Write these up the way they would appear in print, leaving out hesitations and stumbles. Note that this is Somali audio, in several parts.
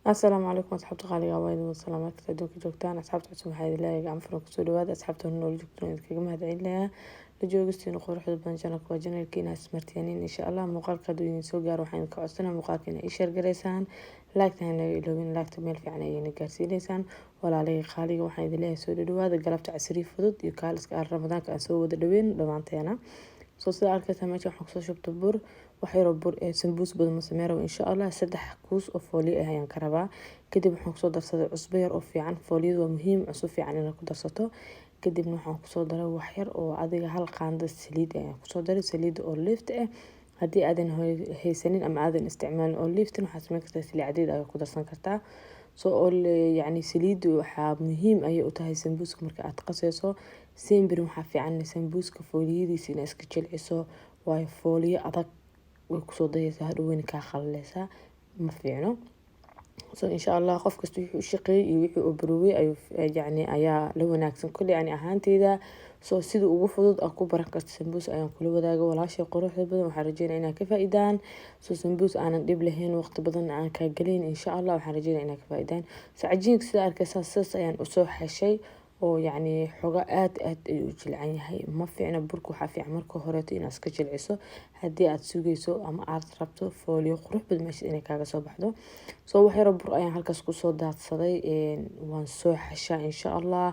السلام عليكم أصحابتي qaaliga waa idin salaamaad ka adduunka joogtaan asxaabta cusub waxaa idin leeyahay gacan furan kusoo dhawaada asxaabta nolol joogtaan idinkaga mahadcelinayaa la joogistiina quruxda badan janalka waa janalkiina ismartiyaniin insha allah muuqaalka hadduu idin soo gaaro waxaan idinka codsanaa muuqaalka inay ii sheer garaysaan laagta ha naga iloobin laagta meel fiican ayayna gaarsiinaysaan walaalahey qaaliga waxaan idin leeyahay soo dhawaada galabta casri fudud iyo kaaliska aan ramadaanka aan soo wada dhaweyn dhammaanteena soo sida arkaysaa meesha waxaan kusoo shubta bur waxyaro bur sambuus badan ma sameyn rabo insha allah 3 kuus oo fooliyo ah ayaan ka rabaa kadib waxaan kusoo darsaday cusbo yar oo fiican fooliyadu waa muhiim cusub fiican inaad ku darsato kadibna waxaan kusoo daray waxyar oo adiga hal qaando saliid ayaan kusoo daray saliid oo lift ah haddii aadan haysanin ama aadan isticmaalin oo liftin waxaad sameyn kartaa saliid cadeed ayaa ku darsan kartaa soo oo yani saliidu waxaa muhiim ayay u tahay sambuuska marka aad qasayso sembir waxaa fiican sambuuska fooliyadiisa inaad iska jilciso waayo fooliyo adag way kusoo dayaysaa hadhoweyna kaa qalaleysaa ma fiicno so insha allah qof kasta wuxuu u shaqeeyay iyo wixii uu barooway ayuu yani ayaa la wanaagsan kulli yani ahaanteyda soo sida ugu fudud ku baran karta sambuus ayaan kula wadaaga walaashay quruxda badan waxaan rajeynaa inaad ka faa'iidaan soo sambuus aanan dhib lahayn waqti badan aan kaa gelin insha allah waxaan rajeynaa inaad ka faa'iidaan soo cajiinka sida arkaysaa sidaas ayaan usoo xeshay oo yani xoga aad ayuu jilcan yahay ma fiicna burka waxaa fiican marka horeeto inaad iska jilciso haddii aad sugayso ama aad rabto fooliyo qurux badan meesha inay kaaga soo baxdo soo waxyaro bur ayaan halkaas kusoo daadsaday waan soo xeshaa insha allah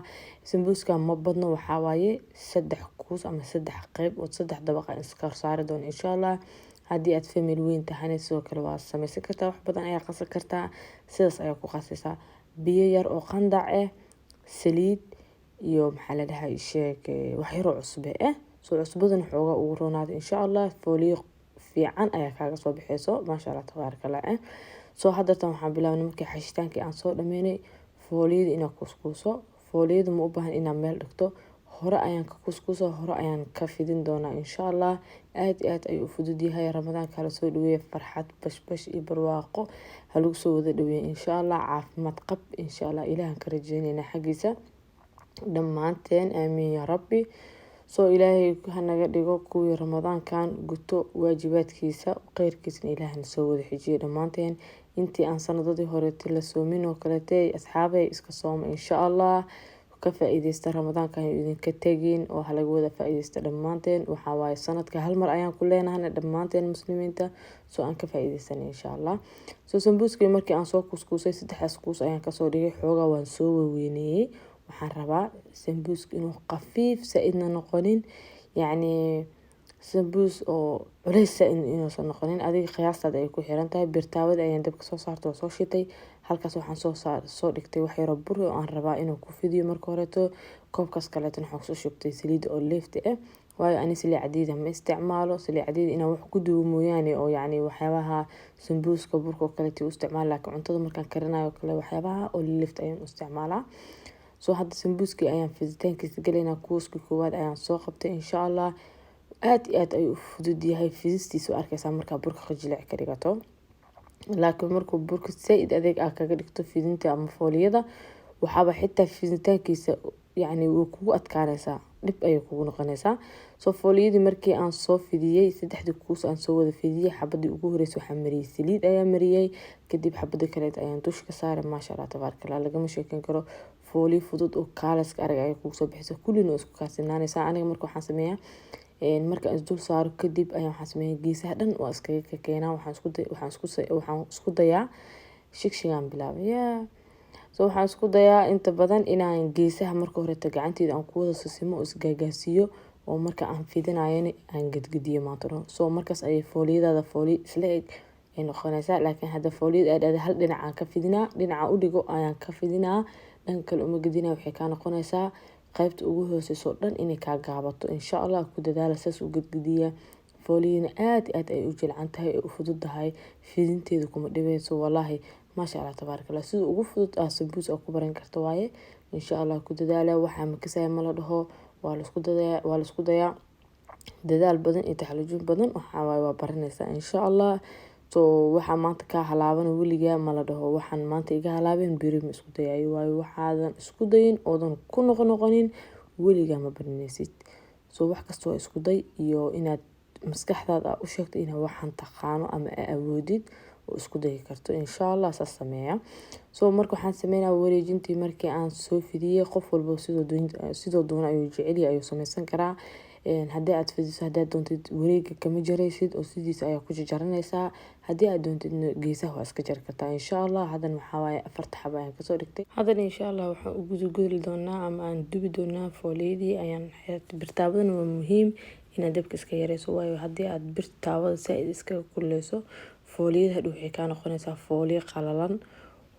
sambuuska ma badno waxaa waaye 3 kuus ama 3 qayb oo 3 dabaq aan iska saari doono insha allah haddii aad family weyn tahana sidoo kale waa samaysan kartaa wax badan ayaa qasan kartaa sidaas ayaa ku qasaysaa biyo yar oo qandac ah saliid iyo maxaa la dhahay sheeg waxyaro cusbe soo cusbadan xooga ugu roonaada insha allah fooliyo fiican ayaa kaaga soo bixeyso maasha allah tabaarakallah soo haddatan waxaan bilaabnay markii xashitaankii aan soo dhameynay fooliyada inaad kuskuuso fooliyada ma u baahan inaad meel dhigto hore ayaan ka kuskuuso hore ayaan ka fidin doonaa insha allah aad ayuu u fudud yahay ramadaanka la soo dhaweeyo farxad bashbash iyo barwaaqo ha lagu soo wada dhaweeyo insha allah caafimaad qab insha allah ilaahan ka rajeynaynaa xaggiisa dhammaanteen aamiin yaa rabbi soo ilaahay hanaga dhigo kuwii ramadaankan guto waajibaadkiisa khayrkiisna ilaahana soo wada xijiyo dhammaanteen intii aan sanadadii horeetay la soomin oo kaleetay asxaabay iska sooma insha allah ka faa'iideysta ramadaanka ayuu idinka tegin oo halaga wada faa'iideysta dhammaanteen waxaa waaye sanadka hal mar ayaan ku leenahay dhammaanteen muslimiinta soo aan ka faa'iideysanay insha allah soo sambuuskii markii aan soo kuskuusay 3 kuus ayaan kasoo dhigay xoogaa waan soo weyneeyay waxaan rabaa sambuuska inuu qafiif saaidna noqonin yani sambuus oo culays saaid inuusan noqonin adiga qiyaastaada ay ku xiran tahay birtaawada ayaan dabka soo saartay oo soo shitay halkaas waxaan soo dhigtay waxyaro bur oo aan rabaa inuu ku fidiyo marka horeeto koobkaas kaleeto waxaan kusoo shubtay saliid oo leefta waayo ani saliid cadiida ma isticmaalo saliid cadiida inaan wax ku duwo mooyaane oo yani waxyaabaha sambuuska burka oo kaleeto u isticmaalo laakiin cuntada markaan karinayo kale waxyaabaha oo leefta ayaan u isticmaalaa soo hadda sambuuskii ayaan fiditaankiisa galaynaa kuuskii koowaad ayaan soo qabtay insha allah aad ayuu u fudud yahay fidistiisa u arkaysaa markaa burka qajilic ka dhigato laakiin markuu burka saaid adeeg kaga dhigto fidinta ama fooliyada waxaaba xitaa fiditaankiisa yani wuu kugu adkaanaysaa dhib ayay kugu noqonaysaa soo fooliyadii markii aan soo fidiyey 3 kuus aan soo wada fidiyey xabadii ugu horreysay waxaan mariyay saliid ayaa mariyay kadib xabada kale ayaan dush ka saaray maasha allah tabaarakallah lagama sheekan karo fooliyo fudud oo kaaliska arag ay kugu soo bixisa kullina isku kaasinaanaysaa aniga marka waxaan sameeyaa marka aan dul saaro kadib ayaan waxaan sameeyaa geesaha dhan waa iskaga keenaa waxaan isku dayaa shigshigaan bilaabaya soo waxaan isku dayaa inta badan inaan geesaha marka hore gacanteeda aan ku wada sasimo oo isgaagaasiyo oo marka aan fidinayana aan gadgadiyo maantano soo markaas ay fooliyadaada fooliyo isla eg ay noqonaysaa laakiin hadda fooliyada aad hal dhinac aan ka fidinaa dhinaca u dhigo ayaan ka fidinaa dhan kale uma gadinaa waxay ka noqonaysaa qaybta ugu hooseyso dhan inay ka gaabato insha allah ku dadaala saas u gadgadiya fooliyana aad ay u jilcan tahay u fududahay fidinteedu kuma dhibeyso wallahi maasha allah tabaarakallah sida ugu fudud sambuus ku baran karto waaye insha allah ku dadaala waxa ma kasay ma la dhaho waa la isku dayaa dadaal badan iyo taxalluujin badan waxa waaye waa baranaysaa insha allah soo waxa maanta ka halaaban weligaa ma la dhaho waxaan maanta iga halaabeen biri ma isku dayayo waayo waxaadan isku dayin oodan ku noqonin weligaa ma baranaysid soo wax kasta waa isku day iyo inaad maskaxdaada u sheegto inaad waxaan taqaano ama awoodid oo isku dayi karto insha Allah saas sameeya. So marka waxaan sameynaa wareejintii markii aan soo fidiyay qof walba sidoo doona ayuu jecel yahay ayuu sameysan karaa. haddii aad fidiso haddaad doontid wareega kama jaraysid oo sidiisa ayaa ku jarjaranaysaa. haddii aad doontid geesaha waa iska jari kartaa insha Allah. haddana waxaa waaye 4 xabo ayaan kasoo dhigtay. haddana insha Allah waxaan u gudgudli doonaa ama aan dubi doonaa fooliyadii ayaan birtaabadana waa muhiim inaad dabka iska yareyso, waayo haddii aad birtaabada saaid iskaga kululeyso fooliyada hadhow waxay kaa noqonaysaa fooliyo qalalan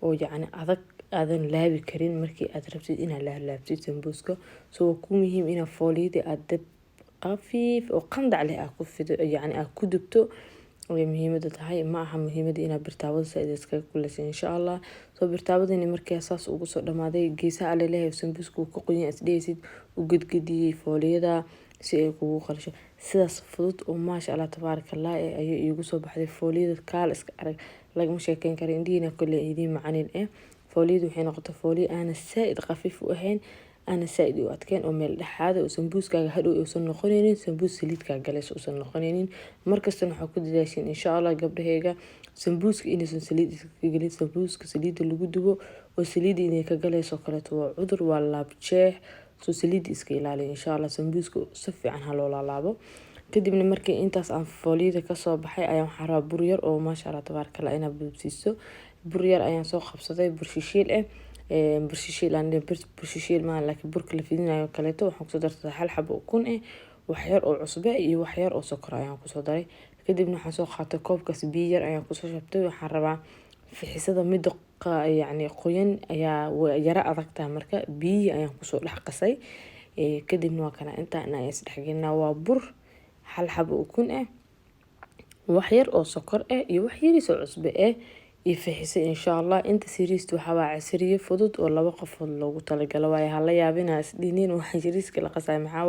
oo yacni adag aadan laabi karin markii aad rabtid inaad laabtid sambuuska. So waa ku muhiim inaad fooliyadii aad dab qafiif oo qandac leh aad ku fido yacni aad ku dubto way muhiimada tahay. ma aha muhiimada inaad birtaabada saaid iskaga kululeyso insha Allah. So birtaabadani markii saas ugu soo dhamaaday geesaha alle leeyahay sambuuska uu ka qoyan isdheysid u gudgudiyay fooliyada si ay kugu qalasho sidaas fudud oo maasha Allah tabaarakallah ayay iigu soo baxday fooliyada kaal iska arag lagama sheekeyn karo indiina kale idin macaniin fooliyadu waxay noqotay fooliyo aan saaid qafiif u ahayn ana saaid u adkeen oo meel dhaxaad oo sambuuskaaga hadhow uusan noqonaynin sambuus saliidka galayso uusan noqonaynin. markasta waxaa ku dadaashin insha Allah gabdhahayga sambuuska inaysan saliid iska galin, sambuuska saliida lagu dubo oo saliida inay ka galayso kaleeto waa cudur, waa laabjeex. soo saliid iska ilaali insha Allah sambuuska si fiican ha loo laabo. kadibna markii intaas aan fooliyada ka soo baxay ayaan waxaan rabaa bur yar oo maasha Allah tabaarakallah inaad buubsiiso. bur yar ayaan soo qabsaday bur shishiil bur shishiil ma laakiin burka la fidinayo kaleeto waxaan kusoo darsaday hal xabo ukun wax yar oo cusbo iyo wax yar oo sokor ayaan kusoo daray. kadibna waxaan soo qaatay koobkaas biyo yar ayaan kusoo shabtay. waxaan rabaa fixisada midda yacni qoyan ayaa yara adagtaa marka biyo ayaan kusoo dhex qasay. kadibna waa kana intaan aan isdhexgelinaa waa bur hal xabo ukun wax yar oo sokor iyo wax yariis oo cusbo iyo fixisa insha Allah. inta siriist waxaa waa casriye fudud oo 2 qofood loogu talagalay waayo hala yaabina isdhiniin waxa yariiska la qasay maxaa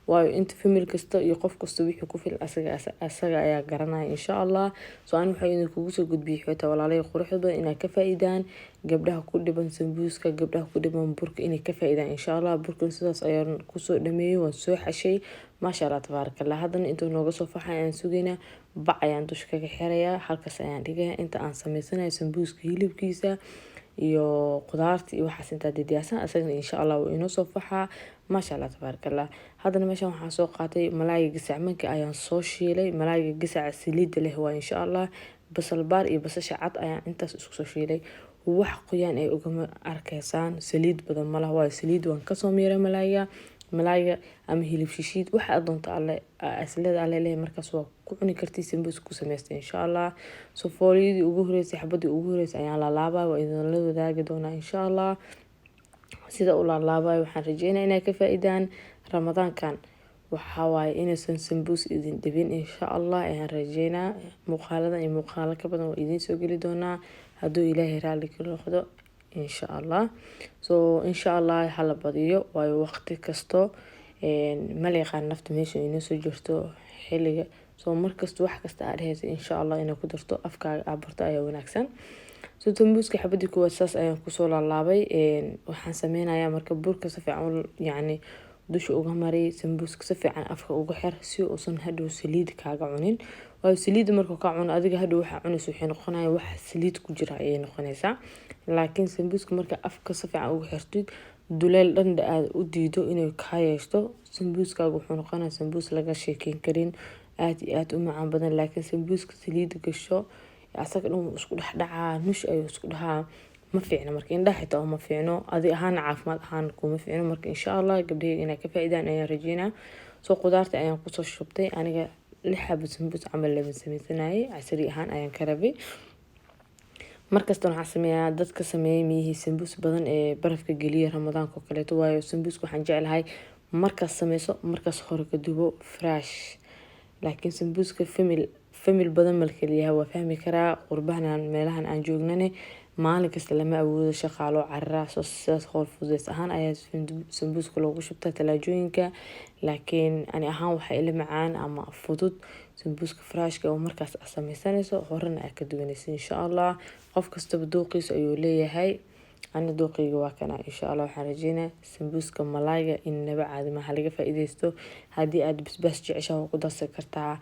waayo inta family kasta iyo qof kasta wixii ku fil asaga ayaa garanaya insha Allah. so aan waxay idin kugu soo gudbiyay xita walaalay quruxda badan inay ka faa'iidaan gabdhaha ku dhiban sambuuska gabdhaha ku dhiban burka inay ka faa'iidaan insha Allah. burkan sidaas ayaan ku soo dhameeyay waan soo xashay maasha Allah tabaarakallah. haddana inta nooga soo faxay aan sugeynaa bac ayaan dush kaga xirayaa halkaas ayaan dhigayaa inta aan sameysanayo sambuuska hilibkiisa iyo qudaarta iyo waxaas inta diyaarsan asagana insha Allah wuu inoo soo faxaa maasha Allah tabaarakallah. haddana meeshan waxaan soo qaatay malaayga gasacmanka ayaan soo shiilay. malaayga gasaca saliida leh waa insha Allah basal baar iyo basasha cad ayaan intaas isku soo shiilay. wax qoyaan ay ugama arkaysaan saliid badan malaha waa saliid waan ka soo miiray malaayga ama hilib shishiid waxa aad doonto alle aslada alle leh markaas waa ku cuni kartid sambuus ku sameystay insha Allah. so fooliyadii ugu horeysay xabadii ugu horeysay ayaan la laabaa waa idin la wadaagi doonaa insha Allah. sida u la laabay waxaan rajeynayaa inay ka faa'iidaan ramadaankan waxa waaye inaysan sambuus idin dhibin insha Allah. ayaan rajeynaa muuqaaladan iyo muuqaalo ka badan waa idin soo geli doonaa hadduu Ilaahay raali ka noqdo insha Allah. so insha Allah hala badiyo waayo waqti kasto ma la yaqaan nafta meesha inay soo jirto xilliga. so markasta wax kasta aad hayso insha Allah inay ku darto afkaaga aad barto ayaa wanaagsan. so sambuuska xabadii kuwaad saas ayaan kusoo laabay. waxaan sameynayaa marka burka si fiican yacni dusha uga maray sambuuska si fiican afka uga xir si uusan hadhow saliid kaaga cunin. waayo saliid markuu ka cuno adiga hadhow waxa cunayso waxay noqonayaan wax saliid ku jira ayay noqonaysaa. laakiin sambuuska marka afka si fiican uga xirtid duleel dhan aad u diido inay ka yeeshto sambuuskaaga wuxuu noqonayaa sambuus laga sheekeyn karin aad iyo aad u macaan badan. laakiin sambuuska saliid gasho asaga dhan isku dhacaa nush ayuu isku dhahaa ma fiicna marka indhaha xitaa ma fiicno adi ahaan caafimaad ahaan kuma fiicno. marka insha Allah gabdhaha inay ka faa'iidaan ayaan rajeynaa. so qudaarta ayaan kusoo shubtay aniga 6 xabo sambuus camal lama sameysanayay casri ahaan ayaan ka rabay. markasta waxaan sameeyaa dadka sameeyay miyihii sambuus badan ee barafka geliya ramadaanka kaleeto waayo sambuuska waxaan jeclahay markaas sameyso markaas hore ka dubo fresh. laakiin sambuuska famil badan malkaliyaha waa fahmi karaa qurbahan meelahan aan joognane maalin kasta lama awoodo shaqaalo carraa soo sidaas howl fudeys ahaan ayaa sambuuska loogu shubtaa talaajooyinka. laakiin ani ahaan waxa ila macaan ama fudud sambuuska frashka oo markaas aad sameysanayso horena aad ka duwanayso insha Allah. qof kastaba dooqiisa ayuu leeyahay ana dooqeyga waa kana insha Allah. waxaan rajeynayaa sambuuska malaayga in naba caadi ma laga faa'iideysto. haddii aad basbaas jeceshahay ku darsan kartaa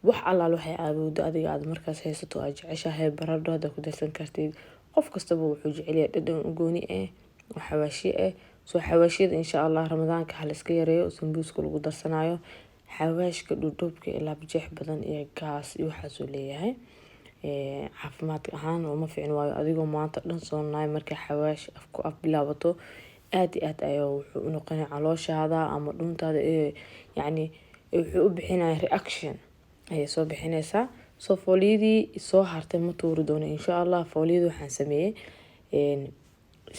wax allaal waxay aawoodo adiga aad markaas haysato aad jeceshahay. Baradho hadda ku darsan kartid, qof kastaba wuxuu jecel yahay dhadhan u gooni ah oo xawaashi ah. soo xawaashiyada insha Allah ramadaanka hal iska yareeyo sambuuska lagu darsanayo. xawaashka dhudhubka ilaa bijeex badan iyo gaas iyo waxaas uu leeyahay caafimaad ahaan uma fiicin waayo adigoo maanta dhan soonaay marka xawaash afku bilaabato aad iyo aad ayuu wuxuu u noqonaa calooshaada ama dhuntaada yacni wuxuu u bixinayaa reaction ayay soo bixinaysaa. soo fooliyadii soo hartay ma tuuri doono insha Allah. fooliyada waxaan sameeyay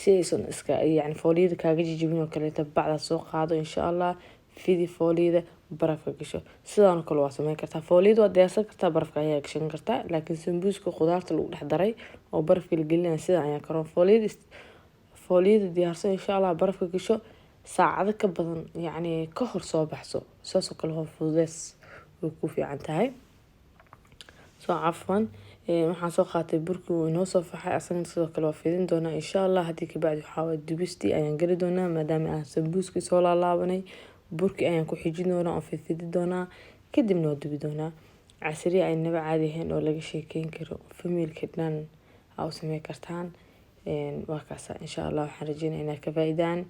si aysan iska yacni fooliyada kaaga jijibin oo kaleeto bacda soo qaado insha Allah. fidi fooliyada barafka gasho sidaan kale waa sameyn kartaa. fooliyada waa diyaarsan kartaa, barafka ayaa gashan kartaa, laakiin sambuuska khudaarta lagu dhex daray oo barafka la gelinayo sida ayaan karo. fooliyada diyaarsan insha Allah, barafka gasho saacado ka badan yacni ka hor soo baxso saasoo kale hor fududeys way ku fiican tahay. soo cafwan waxaan soo qaatay burkii uu inoo soo faxay asagana sidoo kale waa fidin doonaa insha Allah. haddii ka bacdi waxaa waa dubistii ayaan geli doonaa maadaama aan sambuuskii soo laalaabanay. burkii ayaan ku xijin doonaa oo fidi doonaa kadibna waa dubi doonaa. casriye ay naba caadi ahayn oo laga sheekeyn karo familka dhan aa u sameyn kartaan. waa kaasa insha Allah waxaan rajeynayaa inaad ka faa'iidaan.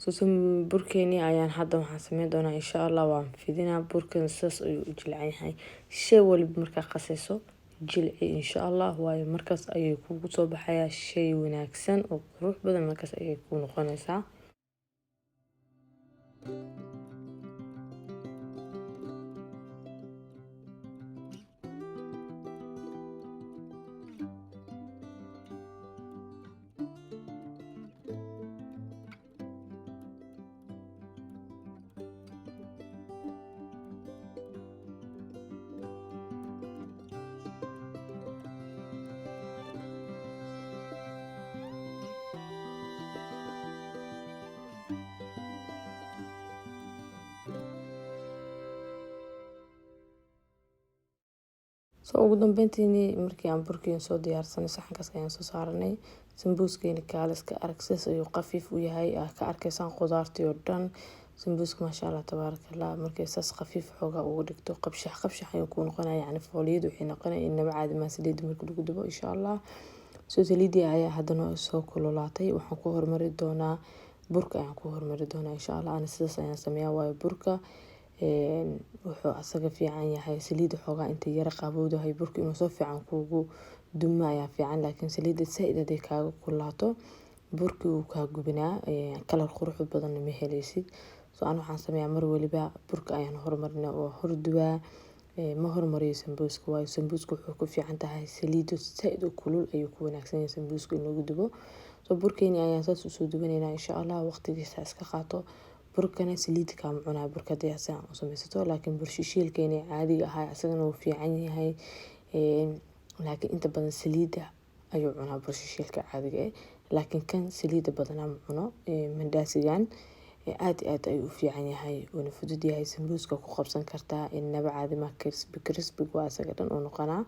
soo burkeeni ayaan hadda waxaan sameyn doonaa insha Allah. waan fidinaa burkan saas ayuu u jilcan yahay. shay walba markaa qasayso jilci insha Allah, waayo markaas ayay kugu soo baxayaa shay wanaagsan oo qurux badan markaas ayay ku noqonaysaa. soo ugu dambeyntii markii aan burkii soo diyaarsanay saxankaas ayaan soo saaranay. sambuuskeeni kaaliska aragsiis ayuu qafiif u yahay ka arkaysaan khudaartii oo dhan. sambuuska maasha Allah tabaarakallah markay saas qafiif xoogaa ugu dhigto qabshax ayuu ku noqonayaa. yacni fooliyadu waxay noqonayaan inaba caadi ma saliid marka lagu dubo insha Allah. soo saliidii ayaa haddana soo kululaatay. waxaan ku hormari doonaa burka ayaan ku hormari doonaa insha Allah. ana sidaas ayaan sameeyaa waayo burka wuxuu asaga fiican yahay saliid xoogaa inta yara qabowdahay burka inuu soo fiican kuugu dumo ayaa fiican, laakiin saliidda saaid haday kaaga kulaato burkii wuu kaa gubinaa kalar qurux badan ma helaysid. soo aan waxaan sameeyaa mar waliba burka ayaan hormarinaa oo hordubaa ma hormariyo sambuuska waayo sambuuska wuxuu ku fiican tahay saliidda saaid u kulul ayuu ku wanaagsan yahay sambuuska in lagu dubo. soo burkeeni ayaan saas usoo dubanaynaa insha Allah. waqtigiisa iska qaato. burkana saliid kama cunaa burka diyaarsan u samaysato, laakiin burshishiilkeeni caadiga ahaa asagana wuu fiican yahay laakiin inta badan saliida ayuu cunaa burshishiilka caadiga laakiin kan saliida badan ma cuno. mandaasigan aad iyo aad ayuu u fiican yahay uuna fudud yahay. sambuuska ku qabsan kartaa inaba caadi ma crispy waa asaga dhan oo noqonaa.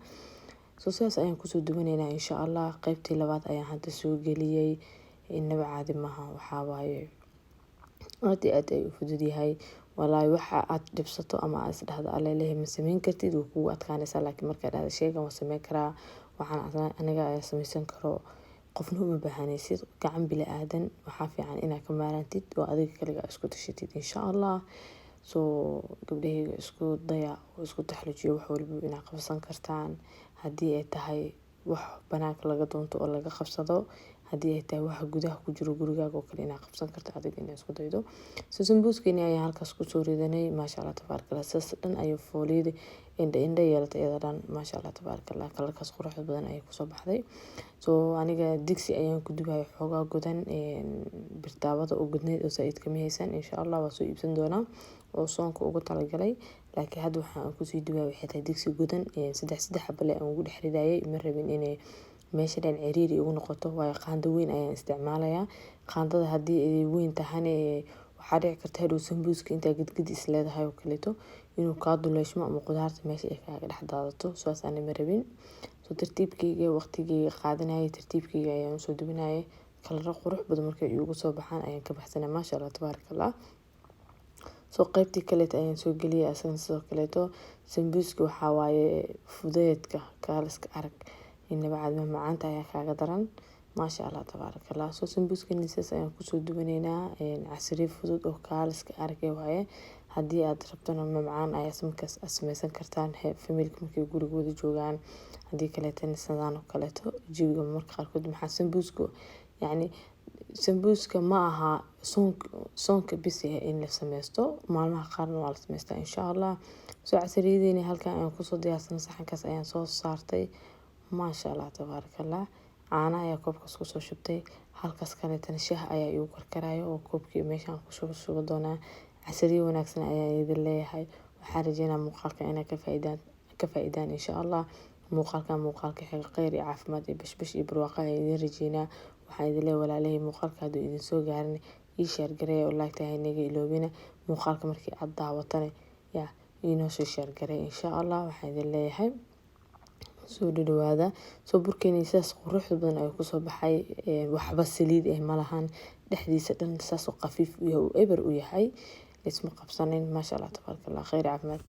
soo saas ayaan kusoo dubanaynaa insha Allah. qaybtii labaad ayaan hadda soo geliyay inaba caadi maaha. waxaa waaye aad iyo aad ayuu u fudud yahay wallaahi. waxa aad dhibsato ama aad isdhahdo aleelehe ma sameyn kartid wuu kugu adkaanaysaa, laakiin markaa dhahdo sheygan waa sameyn karaa waxaan aniga ayaa sameysan karo qofna uma baahanaysid. gacan bila aadan waxaa fiican inaad ka maarantid oo adiga kaliga isku tashatid insha Allah. soo gabdhahayga isku daya oo isku taxlujiyo wax walba inaad qabsan kartaan. haddii ay tahay wax banaanka laga doonto oo laga qabsado, haddii ay tahay wax gudaha ku jiro gurigaaga oo kale inaad qabsan karto adiga inaad isku daydo. soo sambuuskeeni ayaan halkaas kusoo ridanay maasha Allah tabaarakallah. saas dhan ayuu fooliyada indha yeelatay iyada dhan maasha Allah tabaarakallah. kalarkaas quruxda badan ayay kusoo baxday. soo aniga digsi ayaan ku dubayo xoogaa godan birtaawada oo gudneed oo saaid kama haysan insha Allah. waa soo iibsan doonaa oo soonka ugu talagalay, laakiin hadda waxaan kusii dubayo waxay tahay digsi godan saddex xabale aan ugu dhex ridayay. ma rabin inay meesha dhan ciriiri ugu noqoto waayo qaando weyn ayaan isticmaalayaa. qaandada haddii ay weyn tahana waxaa dhici karta hadhow sambuuska intaa gidgid is leedahay oo kaleeto inuu kaa duleeshmo ama qudaarta meesha ay kaaga dhex daadato. saas aan ma rabin. soo tartiibkayga waqtigayga qaadanayay tartiibkayga ayaan usoo dubinayay. kalara qurux badan markay igu soo baxaan ayaan ka baxsanaa maasha Allah tabaarakallah. soo qaybtii kaleeto ayaan soo geliyay asagan sidoo kaleeto sambuuska waxaa waaye fudeedka kaaliska arag inaba caadi macaanta ayaa kaaga daran maasha Allah tabaaraka Allah. Soo sambuuska nisaas ayaan kusoo duwanaynaa casriye fudud oo kaaliska arag waaye haddii aad rabtana macaan ayaa markaas sameysan kartaan familka markay gurigooda joogaan haddii kaleeto sidaan oo kaleeto jawiga marka qaarkood maxaa sambuuska yacni sambuuska ma aha soonka bis in la sameysto maalmaha qaarna waa la sameystaa insha Allah. Soo casriyedeena halkan ayaan kusoo diyaarsan saxankaas ayaan soo saartay maasha Allah tabaaraka Allah. caana ayaa koobkaas kusoo shubtay halkaas kaleetana shaah ayaa igu karkaraayo oo koobkii meeshaan ku shubo doonaa casriye wanaagsan ayaa idin leeyahay waxaan rajeynaa muuqaalka inaa ka faa'iidaan insha Allah. muuqaalka xiga khayr iyo caafimaad iyo bashbash iyo barwaaqo ayaa idin rajeynaa waxaan idin leeyahay walaalahay muuqaalka hadduu idin soo gaarin ii share gareeya oo like tahay naga iloobina muuqaalka markii aad daawatana yaa inoo soo share gareeya insha Allah. waxaan idin leeyahay soo dhawaada soo burkeena sidaas qurux badan ay ku soo baxay waxba saliid malahan dhexdiisa dhan saas oo qafiif iyo eber u yahay isma qabsanin maasha Allah tabaaraka Allah khayr caafimaad.